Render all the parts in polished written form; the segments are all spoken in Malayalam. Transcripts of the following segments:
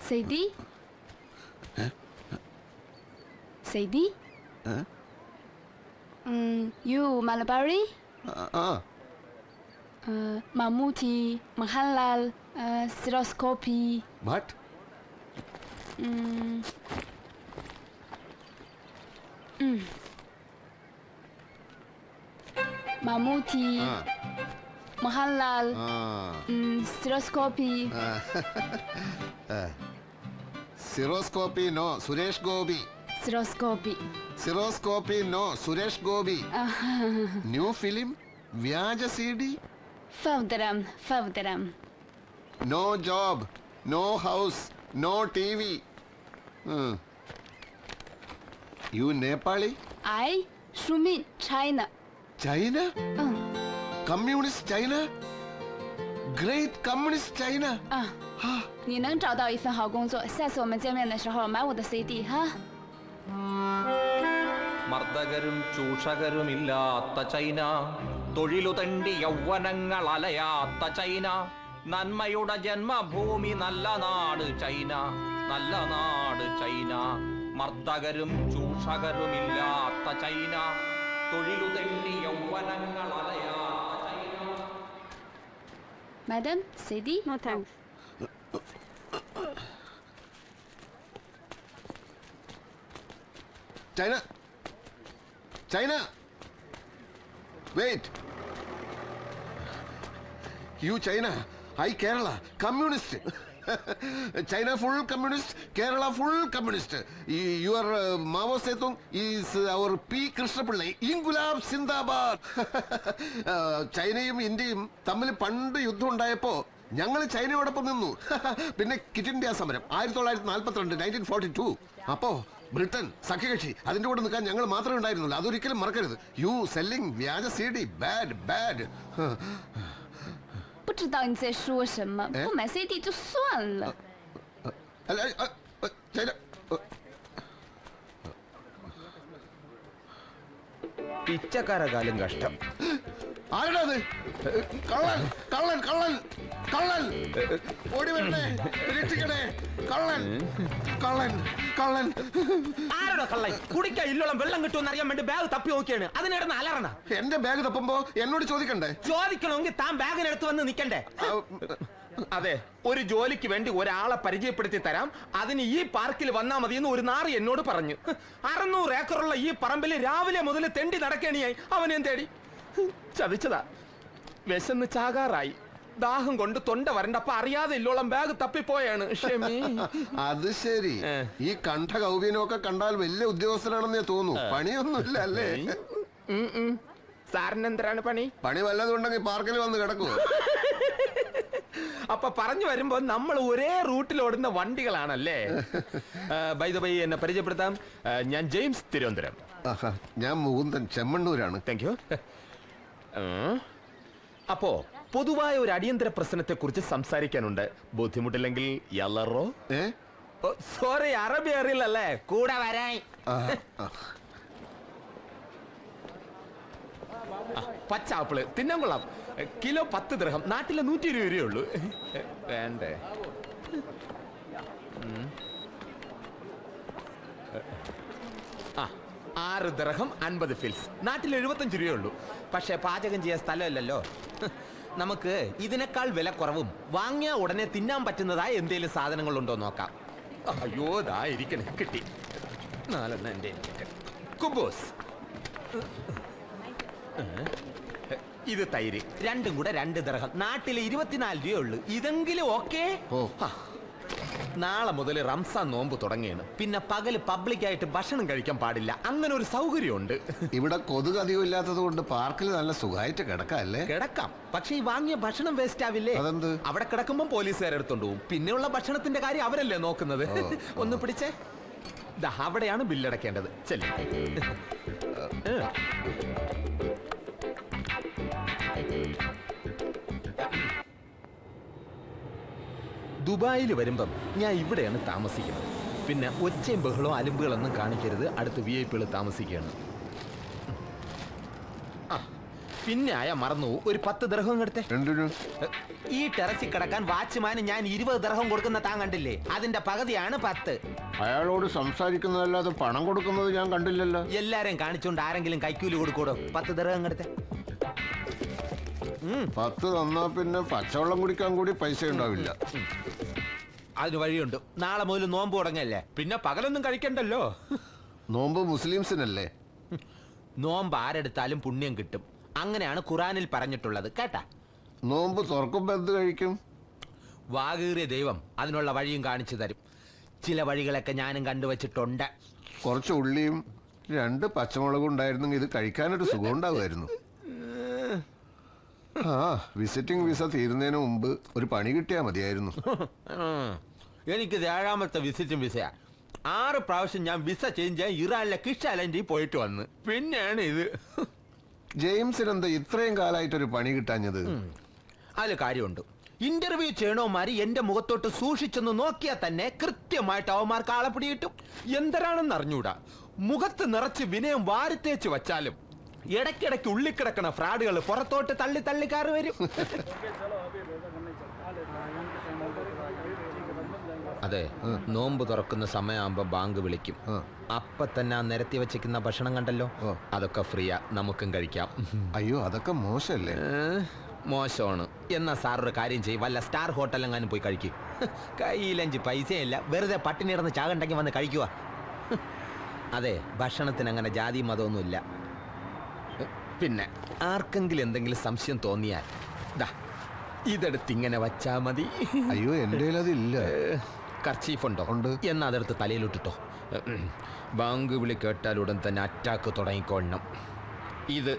Sadie? Sadie? You Malabari? Mammootty, Mahalal, Stereoscopy. What? Mammootty, Mahalal, Stereoscopy. Stereoscopy, no, Suresh Gobi. Stereoscopy. Stereoscopy, no, Suresh Gobi. New film, Vyaja CD. Favdaram. No job, no house, no TV. You Nepali? I, Shumin, China. China? Communist China? Great Communist China? 你能找到一份好工作，下次我们见面的时候买我的 CD 哈。മർദ്ദകരും ചൂഷകരുമില്ലാത്ത ചൈന, തൊഴിലു തണ്ടി യൗവനങ്ങൾ അലയാത്ത ചൈന, നന്മയുടെ ജന്മഭൂമി നല്ല നാട് ചൈന, നല്ല നാട് ചൈന. മർദ്ദകരും ചൂഷകരുമില്ലാത്ത ചൈന, തൊഴിലു തണ്ടി യൗവനങ്ങൾ അലയാത്ത China. Madam, CD? No thanks. China! Wait! You China, I Kerala, communist. China full communist, Kerala full communist. Your Mao Zedong is our P. Krishnapillai. Ingulab Sindabad. ചൈനയും ഇന്ത്യയും തമ്മിൽ പണ്ട് യുദ്ധം ഉണ്ടായപ്പോ ഞങ്ങൾ ചൈനയോടൊപ്പം നിന്നു. പിന്നെ കിറ്റ് ഇന്ത്യ സമരം 1942 1942. അപ്പോ ബ്രിട്ടൻ സഖ്യകക്ഷി അതിന്റെ കൂടെ നിൽക്കാൻ ഞങ്ങൾ മാത്രമേ ഉണ്ടായിരുന്നുള്ളൂ. അതൊരിക്കലും മറക്കരുത്. യു സെല്ലിംഗ് വ്യാജ CD, bad. 不知道你在说什么，不买 CD 就算了。പിച്ചക്കാരകാലം കഷ്ടം. ആരാ അത്? കള്ളൻ ഓടി വരണേ, രക്ഷിക്കണേ. കള്ളൻ ആരോടാ കള്ളൻ? കുടിക്കാൻ ഇല്ലോളം വെള്ളം കിട്ടുമെന്ന് അറിയാൻ വേണ്ടി ബാഗ് തപ്പി നോക്കിയാണ്. അതിനിടന്ന് അലറണ. എന്റെ ബാഗ് തപ്പുമ്പോ എന്നോട് ചോദിക്കണ്ടേ? ചോദിക്കണമെങ്കിൽ താൻ ബാഗിനടുത്ത് വന്ന് നിൽക്കണ്ടേ? അതെ, ഒരു ജോലിക്ക് വേണ്ടി ഒരാളെ പരിചയപ്പെടുത്തി തരാം, അതിന് ഈ പാർക്കിൽ വന്നാ മതിയെന്ന് ഒരു നാറി എന്നോട് പറഞ്ഞു. 600 ഏക്കറുള്ള ഈ പറമ്പിൽ രാവിലെ മുതൽ തെണ്ടി നടക്കണിയായി. അവനെയും തേടി ചതിച്ചതാ. വിശന്ന് ചാകാറായി, ദാഹം കൊണ്ട് തൊണ്ട വരണ്ടപ്പ അറിയാതെ ഇല്ലോളം ബാഗ് തപ്പിപ്പോയാണ്. അത് ശരി. ഈ കണ്ഠ കൗപീനമൊക്കെ കണ്ടാൽ വലിയ ഉദ്യോഗസ്ഥനാണെന്നേ തോന്നുന്നു. പണിയൊന്നുമില്ല അല്ലേ? സാറിനെന്തരാണ് പണി? പണി വല്ലതുണ്ടെങ്കിൽ പാർക്കിൽ വന്ന് കിടക്കുവോ? അപ്പൊ പറഞ്ഞു വരുമ്പോ നമ്മൾ ഒരേ റൂട്ടിൽ ഓടുന്ന വണ്ടികളാണല്ലേ? ബൈ ദ ബൈ, എന്നെ പരിചയപ്പെടുത്താം. ഞാൻ ജെയിംസ്, തിരുവനന്തപുരം. ഞാൻ മുകുന്ദൻ, ചെമ്മണ്ണൂരാണ്. Thank you. അപ്പോ പൊതുവായ ഒരു അടിയന്തര പ്രശ്നത്തെ കുറിച്ച് സംസാരിക്കാനുണ്ട്. ബുദ്ധിമുട്ടില്ലെങ്കിൽ യലറോ? സോറി, അറബി അറിയില്ലല്ലേ? കൂടെ വരാൻ. പച്ചാപ്പിള് തിന്നാൻ കൊള്ളാം. കിലോ 10 ദിർഹം. നാട്ടിലെ 120 രൂപയേ ഉള്ളൂ. വേണ്ടേ? 6 ദിർഹം 50 ഫിൽസ്. നാട്ടിൽ 75 രൂപയേ ഉള്ളൂ. പക്ഷെ പാചകം ചെയ്യാൻ സ്ഥലമില്ലല്ലോ. നമുക്ക് ഇതിനേക്കാൾ വില കുറവും വാങ്ങിയ ഉടനെ തിന്നാൻ പറ്റുന്നതായ എന്തെങ്കിലും സാധനങ്ങളുണ്ടോ നോക്കാം. അയ്യോ, ദാ ഇരിക്കണേ, കിട്ടി. 4 എന്റെ കുബൂസ്. ഇത് തൈര്, രണ്ടും കൂടെ 2 ദിർഹം. നാട്ടിലെ 24 രൂപയേ ഉള്ളൂ. ഇതെങ്കിലും ഓക്കെ. നാളെ മുതൽ റംസാൻ നോമ്പ് തുടങ്ങിയാണ്. പിന്നെ പകല് പബ്ലിക്കായിട്ട് ഭക്ഷണം കഴിക്കാൻ പാടില്ല. അങ്ങനെ ഒരു സൗകര്യമുണ്ട്. ഇവിടെ കൊതുക് അധികം ഇല്ലാത്തത് കൊണ്ട് പാർക്കിൽ നല്ല സുഖമായിട്ട് കിടക്കാം. കിടക്കാം, പക്ഷെ ഈ വാങ്ങിയ ഭക്ഷണം വേസ്റ്റ് ആവില്ലേ? അവിടെ കിടക്കുമ്പോ പോലീസുകാരെടുത്തോണ്ട് പോകും. പിന്നെയുള്ള ഭക്ഷണത്തിന്റെ കാര്യം അവരല്ലേ നോക്കുന്നത്. ഒന്ന് പിടിച്ചേ. അവിടെയാണ് ബില്ലടക്കേണ്ടത്. ചെല്ലു. ദുബായിൽ വരുമ്പം ഞാൻ ഇവിടെയാണ് താമസിക്കുന്നത്. പിന്നെ ഒച്ചയും ബഹളവും അലുമ്പുകളൊന്നും കാണിക്കരുത്. അടുത്ത് VIP താമസിക്കുകയാണ്. പിന്നെ മറന്നു ഒരു 10 ദിർഹം എടുത്തേ. ഈ ടെറസിൽ കിടക്കാൻ വാച്ച്മാന് ഞാൻ 20 ദിർഹം കൊടുക്കുന്ന താൻ കണ്ടില്ലേ? അതിന്റെ പകുതിയാണ് 10. അയാളോട് സംസാരിക്കുന്നതല്ലാതെ പണം കൊടുക്കുന്നത് ഞാൻ കണ്ടില്ലല്ലോ. എല്ലാരെയും കാണിച്ചോണ്ട് ആരെങ്കിലും കൈക്കൂലി കൊടുക്കൂടോ? 10 ദിർഹം എടുത്തേ. 10 തന്നാ പിന്നെ പച്ചവെള്ളം കുടിക്കാൻ കൂടി പൈസ ഉണ്ടാവില്ല. അതിന് വഴിയുണ്ട്. നാളെ മുതൽ നോമ്പ് തുടങ്ങല്ലേ, പിന്നെ പകലൊന്നും കഴിക്കണ്ടല്ലോ. നോമ്പ് മുസ്ലിംസിനല്ലേ? നോമ്പ് ആരെടുത്താലും പുണ്യം കിട്ടും, അങ്ങനെയാണ് ഖുറാനിൽ പറഞ്ഞിട്ടുള്ളത് കേട്ടാ. നോമ്പ് തുറക്കുമ്പോ എന്ത് കഴിക്കും? വാകീറിയ ദൈവം അതിനുള്ള വഴിയും കാണിച്ചു തരും. ചില വഴികളൊക്കെ ഞാനും കണ്ടുവച്ചിട്ടുണ്ട്. കുറച്ച് ഉള്ളിയും 2 പച്ചമുളകും ഉണ്ടായിരുന്നെങ്കിൽ ഇത് കഴിക്കാനൊരു സുഖം ഉണ്ടാവുമായിരുന്നു. വിസിറ്റിംഗ് വിസ തീരുന്നതിന് മുമ്പ് ഒരു പണി കിട്ടിയാ മതിയായിരുന്നു. എനിക്ക് 7ാമത്തെ വിസിറ്റിംഗ് വിസയാ. 6 പ്രാവശ്യം ഞാൻ വിസ ചേഞ്ച് ചെയ്യാൻ ഇറാനിലെ കിഷ് ഐലൻഡിൽ പോയിട്ട് വന്ന്. പിന്നെയാണ് ഇത്. ജെയിംസിനെന്താ ഇത്രയും കാലമായിട്ടൊരു പണി കിട്ടാഞ്ഞത്? അതിൽ കാര്യമുണ്ട്. ഇന്റർവ്യൂ ചെയ്യണോമാര് എന്റെ മുഖത്തോട്ട് സൂക്ഷിച്ചൊന്ന് നോക്കിയാൽ തന്നെ കൃത്യമായിട്ട് അവന്മാർക്ക് ആളെ പിടികിട്ടും. എന്തരാണെന്ന് അറിഞ്ഞൂടാ. മുഖത്ത് നിറച്ച് വിനയം വാരിത്തേച്ച് വച്ചാലും ഇടയ്ക്കിടയ്ക്ക് ഉള്ളിക്കിടക്കണ ഫ്രാഡുകൾ പുറത്തോട്ട് തള്ളി തള്ളിക്കാറ് വരും. അതെ, നോമ്പ് തുറക്കുന്ന സമയമാകുമ്പോ ബാങ്ക് വിളിക്കും. അപ്പൊ തന്നെ നിരത്തി വെച്ചിരിക്കുന്ന ഭക്ഷണം കണ്ടല്ലോ, അതൊക്കെ ഫ്രീയാ, നമുക്കും കഴിക്കാം. അയ്യോ, അതൊക്കെ മോശമല്ലേ? മോശമാണ്. എന്നാ സാറൊരു കാര്യം ചെയ്യും, വല്ല സ്റ്റാർ ഹോട്ടലെങ്ങാനും പോയി കഴിക്കും. കയ്യിലഞ്ച് പൈസയില്ല, വെറുതെ പട്ടിണി ഇടന്ന് ചാകണ്ടെങ്കിൽ വന്ന് കഴിക്കുക. അതെ, ഭക്ഷണത്തിന് അങ്ങനെ ജാതി മതമൊന്നുമില്ല. പിന്നെ ആർക്കെങ്കിലും എന്തെങ്കിലും സംശയം തോന്നിയാൽ ഇതെടുത്ത് ഇങ്ങനെ വച്ചാ മതി. അയ്യോ, എൻ്റെ അതില്ല. കർച്ചീഫ് ഉണ്ടോ? ഉണ്ട്. എന്നാ അതെടുത്ത് തലയിലിട്ടിട്ടോ. ബാങ്ക് വിളി കേട്ടാൽ ഉടൻ തന്നെ അറ്റാക്ക് തുടങ്ങിക്കൊള്ളണം. ഇത്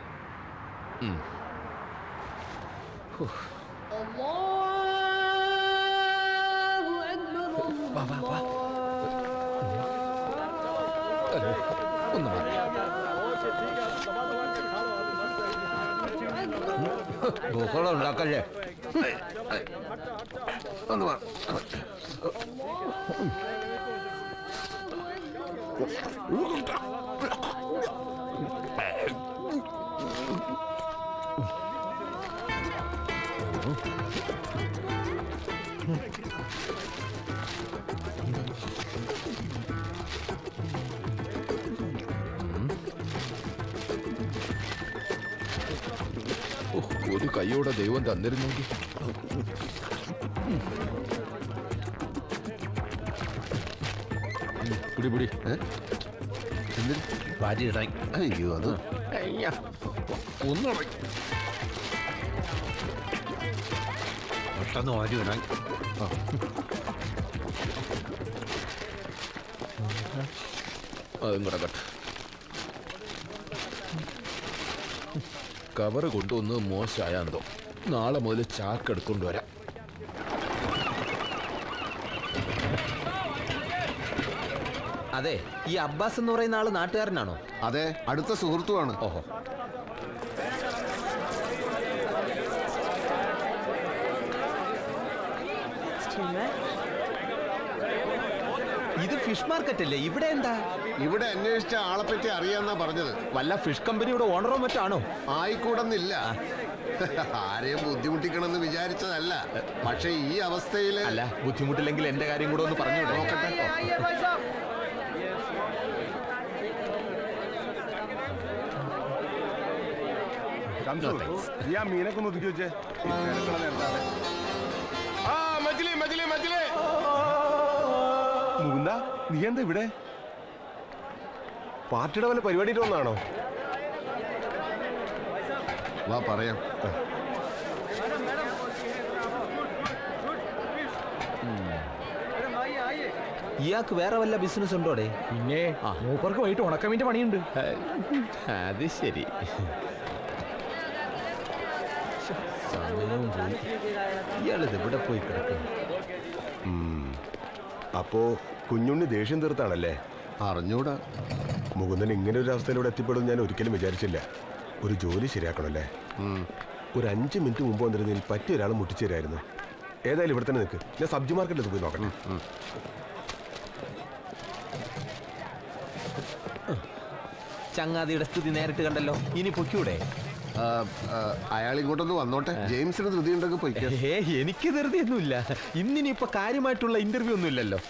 ഒന്ന് മാറി. ബഹളം ഉണ്ടാക്കല്ലേ. ഒന്ന് മാറി. ഒരു കൈയോടെ ദൈവം തന്നിരുന്നെങ്കിൽ. പിടി പിടി. വാരിയിടാൻ. അയ്യോ, അത് ഒന്നിറങ്ങി പെട്ടെന്ന് വാരിയിടാൻ. അതും കിടക്കട്ടെ. കവറ് കൊണ്ടുവന്ന് മോശമായാന്തോ. നാളെ മുതൽ ചാക്ക് എടുക്കൊണ്ട് വരാം. അതെ, ഈ അബ്ബാസ് എന്ന് പറയുന്ന ആള് നാട്ടുകാരനാണോ? അതെ, അടുത്ത സുഹൃത്തുമാണ്. ഓഹോ. ഇത് ഫിഷ് മാർക്കറ്റ് അല്ലേ? ഇവിടെ എന്താ? ഇവിടെ അന്വേഷിച്ച ആളെ പറ്റി അറിയാന്നാ പറഞ്ഞത്. വല്ല ഫിഷ് കമ്പനിയുടെ ഓണറോ മറ്റാണോ? ആയിക്കൂടുന്നില്ല. ആരെയും ബുദ്ധിമുട്ടിക്കണമെന്ന് വിചാരിച്ചതല്ല. പക്ഷെ ഈ അവസ്ഥയില് അല്ല, ബുദ്ധിമുട്ടില്ലെങ്കിൽ എന്റെ കാര്യം കൂടെ ഒന്ന് പറഞ്ഞു നോക്കട്ടെ. മീനൊക്കെ ഒന്ന് ഒതുക്കി വെച്ചേ. മുകുന്ദ, നീ എന്താ ഇവിടെ? പാർട്ടിയുടെ വല്ല പരിപാടിയിട്ട് വന്നാണോ? വാ പറയാം. ഇയാൾക്ക് വേറെ വല്ല ബിസിനസ് ഉണ്ടോടെ? പിന്നെ മൂപ്പർക്ക് വൈകിട്ട് ഉണക്കമീന്റെ പണിയുണ്ട്. അത് ശരി. സമയവും പോയി. ഇയാളിത് ഇവിടെ പോയി കിടക്കും. അപ്പോ കുഞ്ഞുണ്ണി ദേഷ്യം തീർത്താണല്ലേ? അറിഞ്ഞൂടാ. മുകുന്ദൻ ഇങ്ങനെ ഒരു അവസ്ഥയിലൂടെ എത്തിപ്പെടും ഞാൻ ഒരിക്കലും വിചാരിച്ചില്ല. ഒരു ജോലി ശരിയാക്കണല്ലേ? ഒരു 5 മിനിറ്റ് മുമ്പ് വന്നിരുന്നതിൽ പറ്റിയ ഒരാൾ മുട്ടിച്ചേരായിരുന്നു. ഏതായാലും ഇവിടെ തന്നെ നിൽക്ക്, ഞാൻ സബ്ജി മാർക്കറ്റിൽ പോയി നോക്കട്ടെ. ചങ്ങാതിയുടെ സ്ഥിതി നേരിട്ട് കണ്ടല്ലോ, ഇനി പൊക്കൂടെ? അയാൾ ഇങ്ങോട്ടൊന്ന് വന്നോട്ടെ. ജെയിംസിന് ധൃതി ഉണ്ടെങ്കിൽ പോയിക്കോ. എനിക്ക് ധൃതിയൊന്നുമില്ല. ഇന്നിനിപ്പോ കാര്യമായിട്ടുള്ള ഇന്റർവ്യൂ ഒന്നും ഇല്ലല്ലോ.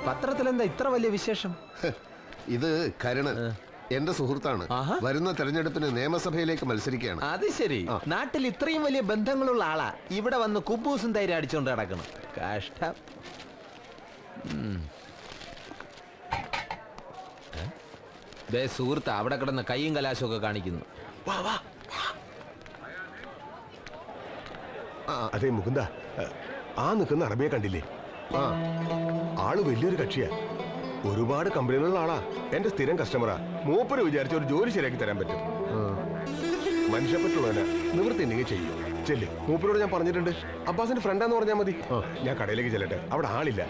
പത്രത്തിൽ എന്താ ഇത്ര വലിയ വിശേഷം? ഇത് കരുണൻ എന്റെ സുഹൃത്താണ്. വരുന്ന തെരഞ്ഞെടുപ്പിന് നിയമസഭയിലേക്ക് മത്സരിക്കുകയാണ്. അത് ശരി. നാട്ടിൽ ഇത്രയും വലിയ ബന്ധങ്ങളുള്ള ആളാ ഇവിടെ വന്ന് കുബൂസും തൈര് അടിച്ചോണ്ട് നടക്കണം. കഷ്ടം. സുഹൃത്ത് അവിടെ കിടന്ന് കൈയും കലാശവും ഒക്കെ കാണിക്കുന്നു. അതെ മുകുന്ദ, ആ നിൽക്കുന്ന അറബിയെ കണ്ടില്ലേ? ആള് വലിയൊരു കക്ഷിയാ. ഒരുപാട് കമ്പനികളുള്ള ആളാ. എന്റെ സ്ഥിരം കസ്റ്റമറാ. മൂപ്പര് വിചാരിച്ച ഒരു ജോലി ശരിയാക്കി തരാൻ പറ്റും. മനുഷ്യപ്പറ്റുള്ളവനാ. നിവൃത്തി ഉണ്ടെങ്കിൽ ചെയ്യും. ചെല്ല്. മൂപ്പരോട് ഞാൻ പറഞ്ഞിട്ടുണ്ട്. അബ്ബാസിന്റെ ഫ്രണ്ടാന്ന് പറഞ്ഞാൽ മതി. ഞാൻ കടയിലേക്ക് ചെല്ലട്ടെ. അവിടെ ആളില്ല.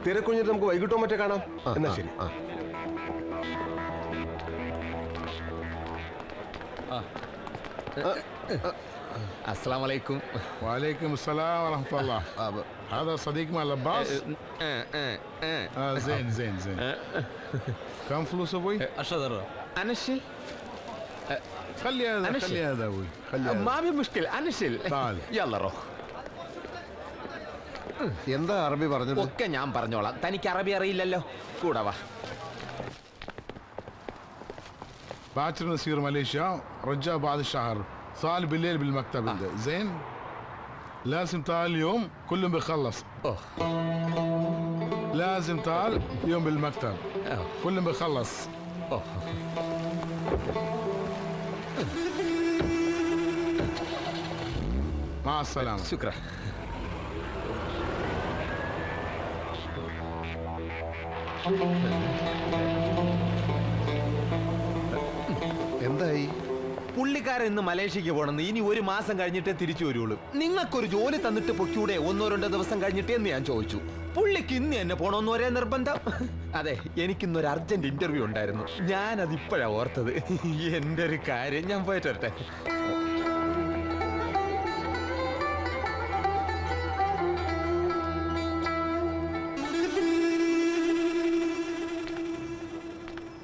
തിരക്കൊഴിഞ്ഞിട്ട് നമുക്ക് വൈകിട്ടോ മറ്റേ കാണാം. എന്നാ ശരി. السلام عليكم. وعليكم السلام ورحمة الله. هذا صديق مال عباس؟ زين زين زين. كم فلوس ابوي؟ 10 درهم. انا الشيل. خلي هذا خلي هذا ابوي. خلي هذا. ما في مشكلة انا الشيل. تعال. يلا روح. എന്താ അറബി പറഞ്ഞത്? ഒക്കെ ഞാൻ പറഞ്ഞോളാം. തനിക്ക് അറബി അറിയില്ലല്ലോ. കൂടെ വാ. باكر نسير ماليزيا رجع بعد الشهر. صار بالليل بالمكتب. زين لازم تعال اليوم كلهم بيخلص. لازم تعال اليوم بالمكتب كلهم بيخلص. مع السلامة. شكرا. എന്തായി? പുള്ളിക്കാരൻ ഇന്ന് മലേഷ്യക്ക് പോണെന്ന്. ഇനി ഒരു മാസം കഴിഞ്ഞിട്ടേ തിരിച്ചു വരുള്ളൂ. നിങ്ങൾക്കൊരു ജോലി തന്നിട്ട് പൊക്കൂടെ 1-2 ദിവസം കഴിഞ്ഞിട്ടേ എന്ന് ഞാൻ ചോദിച്ചു. പുള്ളിക്ക് ഇന്ന് എന്നെ പോണോന്ന് ഒരേ നിർബന്ധം. അതെ, എനിക്കിന്നൊരു അർജന്റ് ഇന്റർവ്യൂ ഉണ്ടായിരുന്നു. ഞാനത് ഇപ്പോഴാ ഓർത്തത്. എന്റെ ഒരു കാര്യം. ഞാൻ പോയിട്ട് വരട്ടെ.